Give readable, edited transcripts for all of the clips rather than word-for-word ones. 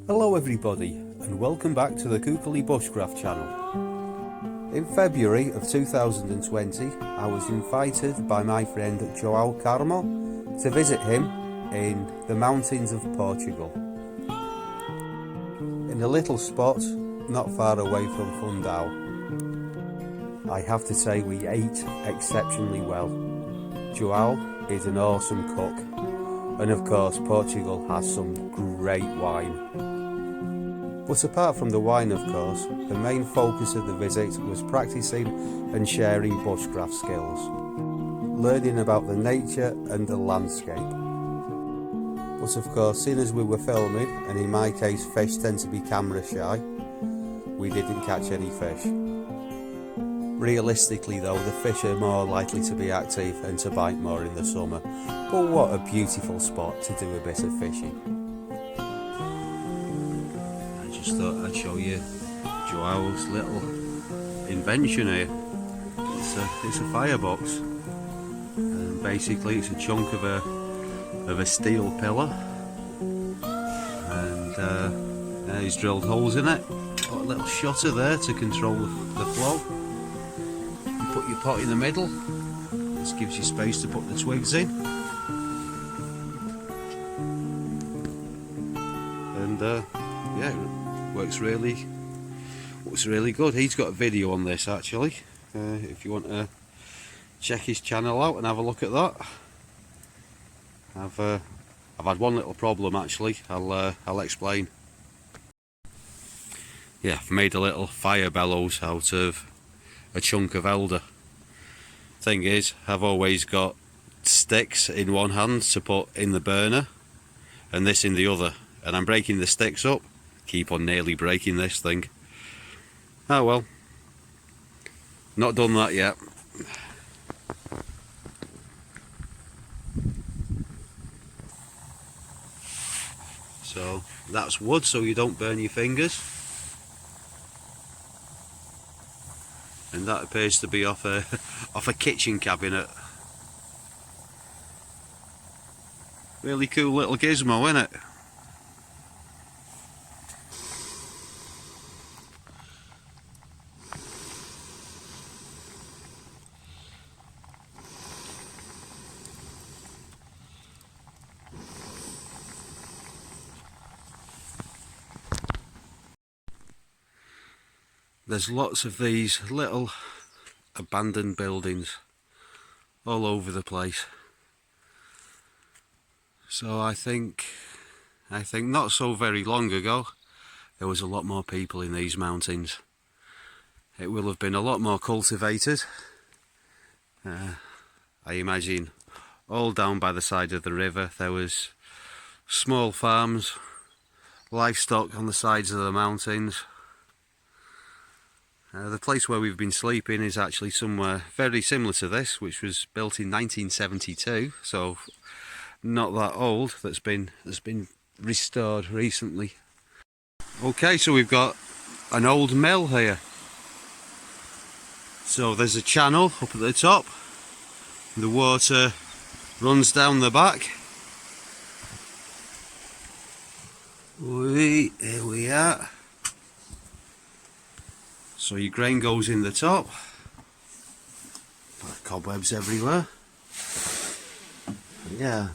Hello everybody and welcome back to the Kuukkeli Bushcraft channel. In February of 2020 I was invited by my friend João Carmo to visit him in the mountains of Portugal. In a little spot not far away from Fundão. I have to say we ate exceptionally well. João is an awesome cook, and of course Portugal has some great wine. But apart from the wine, of course, the main focus of the visit was practicing and sharing bushcraft skills, learning about the nature and the landscape. But of course, seeing as we were filming, and in my case fish tend to be camera shy, we didn't catch any fish. Realistically though, the fish are more likely to be active and to bite more in the summer, but what a beautiful spot to do a bit of fishing. I just thought I'd show you Joao's little invention here. It's a firebox, and basically it's a chunk of a steel pillar, and he's drilled holes in it, got a little shutter there to control the flow. Put your pot in the middle. This gives you space to put the twigs in, and yeah, it works really good. He's got a video on this actually. If you want to check his channel out and have a look at that. I've had one little problem actually. I'll explain. Yeah, I've made a little fire bellows out of a chunk of elder. Thing is, I've always got sticks in one hand to put in the burner and this in the other, and I'm breaking the sticks up. Keep on nearly breaking this thing. Oh well, not done that yet. So that's wood, so you don't burn your fingers. And that appears to be off a kitchen cabinet. Really cool little gizmo, isn't it? There's lots of these little abandoned buildings all over the place. So I think not so very long ago there was a lot more people in these mountains. It will have been a lot more cultivated. I imagine all down by the side of the river there was small farms, livestock on the sides of the mountains. The place where we've been sleeping is actually somewhere very similar to this, which was built in 1972, so not that old. That's been restored recently. Okay, so we've got an old mill here. So there's a channel up at the top. The water runs down the back. Here we are. So your grain goes in the top. Cobwebs everywhere. Yeah.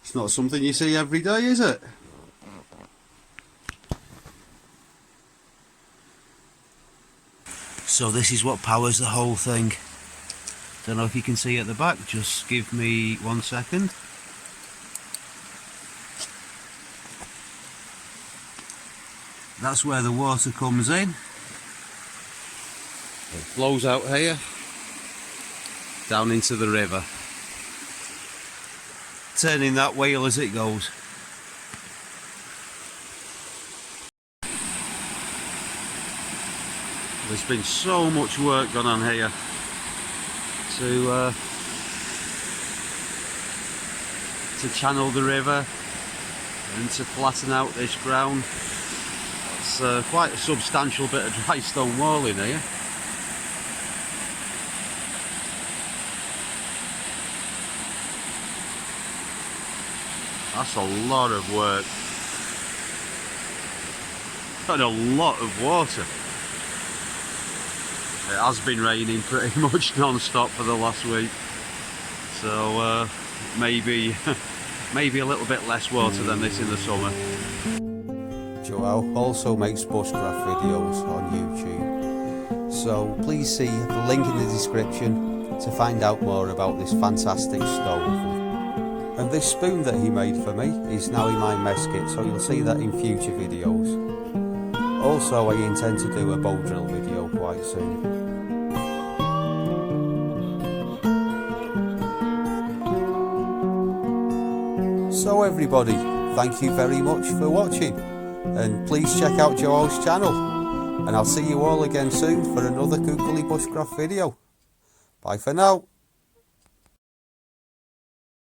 It's not something you see every day, is it? So this is what powers the whole thing. Don't know if you can see at the back, just give me 1 second. That's where the water comes in. It flows out here, down into the river, turning that wheel as it goes. There's been so much work gone on here to channel the river and to flatten out this ground. It's quite a substantial bit of dry stone wall in here. That's a lot of work. And a lot of water. It has been raining pretty much non-stop for the last week. So maybe maybe a little bit less water than this in the summer. Joao also makes bushcraft videos on YouTube. So please see the link in the description to find out more about this fantastic stove. And this spoon that he made for me is now in my mess kit, so you'll see that in future videos. Also, I intend to do a bow drill video quite soon. So everybody, thank you very much for watching, and please check out Joel's channel, and I'll see you all again soon for another Kuukkeli Bushcraft video. Bye for now.